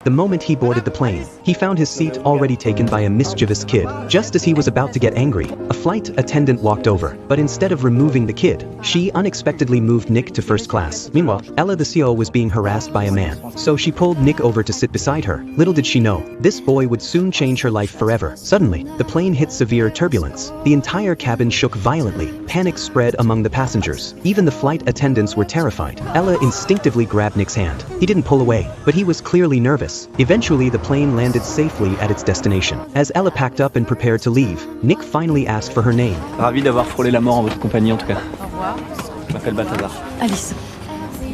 The moment he boarded the plane, he found his seat already taken by a mischievous kid. Just as he was about to get angry, a flight attendant walked over, but instead of removing the kid, she unexpectedly moved Nick to first class. Meanwhile, Ella the CEO was being harassed by a man, so she pulled Nick over to sit beside her. Little did she know, this boy would soon change her life forever. Suddenly, the plane hit severe turbulence. The entire cabin shook violently. Panic spread among the passengers. Even the flight attendants were terrified. Ella instinctively grabbed Nick's hand. He didn't pull away, but he was clearly nervous. Eventually, the plane landed safely at its destination. As Ella packed up and prepared to leave, Nick finally asked for her name. Ravi d'avoir frôlé la mort en votre compagnie en tout cas. Au revoir. Je m'appelle Balthazar. Alice.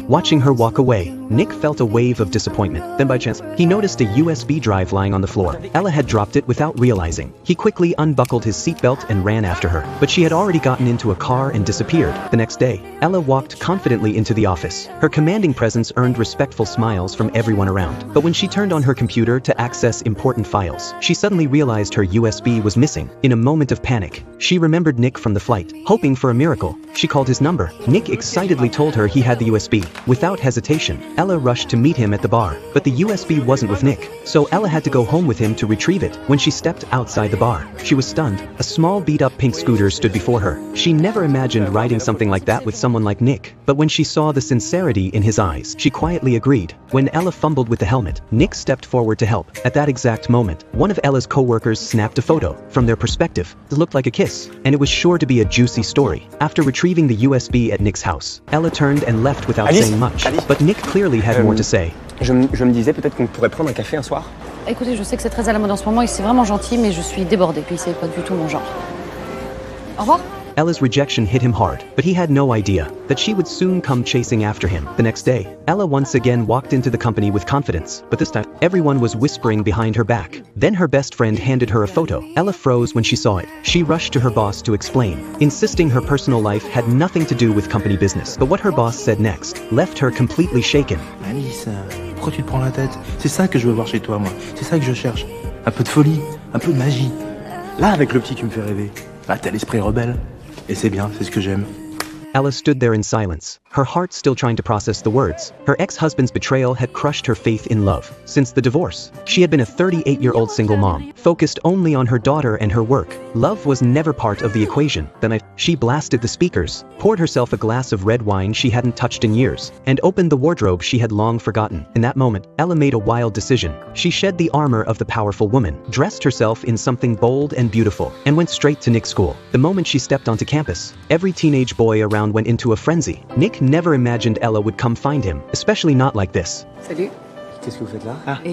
Watching her walk away, Nick felt a wave of disappointment. Then by chance, he noticed a USB drive lying on the floor. Ella had dropped it without realizing. He quickly unbuckled his seatbelt and ran after her, but she had already gotten into a car and disappeared. The next day, Ella walked confidently into the office. Her commanding presence earned respectful smiles from everyone around. But when she turned on her computer to access important files, she suddenly realized her USB was missing. In a moment of panic, she remembered Nick from the flight. Hoping for a miracle, she called his number. Nick excitedly told her he had the USB. Without hesitation, Ella rushed to meet him at the bar, but the USB wasn't with Nick, so Ella had to go home with him to retrieve it. When she stepped outside the bar, she was stunned. A small beat-up pink scooter stood before her. She never imagined riding something like that with someone like Nick, but when she saw the sincerity in his eyes, she quietly agreed. When Ella fumbled with the helmet, Nick stepped forward to help. At that exact moment, one of Ella's co-workers snapped a photo. From their perspective, it looked like a kiss, and it was sure to be a juicy story. After retrieving the USB at Nick's house, Ella turned and left without saying much, but Nick clearly had more to say. Je me disais peut-être qu'on pourrait prendre un café un soir. Écoutez, je sais que c'est très à la mode en ce moment et c'est vraiment gentil, mais je suis débordée, puis c'est pas du tout mon genre. Au revoir. Ella's rejection hit him hard, but he had no idea that she would soon come chasing after him. The next day, Ella once again walked into the company with confidence, but this time, everyone was whispering behind her back. Then her best friend handed her a photo. Ella froze when she saw it. She rushed to her boss to explain, insisting her personal life had nothing to do with company business. But what her boss said next left her completely shaken. Alice, pourquoi tu te prends la tête? C'est ça que je veux voir chez toi, moi. C'est ça que je cherche. Un peu de folie, un peu de magie. Là, avec le petit, tu me fais rêver. Là, t'as l'esprit rebelle. Et c'est bien, c'est ce que j'aime. Ella stood there in silence, her heart still trying to process the words. Her ex-husband's betrayal had crushed her faith in love. Since the divorce, she had been a 38-year-old single mom, focused only on her daughter and her work. Love was never part of the equation. Then she blasted the speakers, poured herself a glass of red wine she hadn't touched in years, and opened the wardrobe she had long forgotten. In that moment, Ella made a wild decision. She shed the armor of the powerful woman, dressed herself in something bold and beautiful, and went straight to Nick's school. The moment she stepped onto campus, every teenage boy around went into a frenzy. Nick never imagined Ella would come find him, especially not like this. Salut. Qu'est-ce que vous faites là?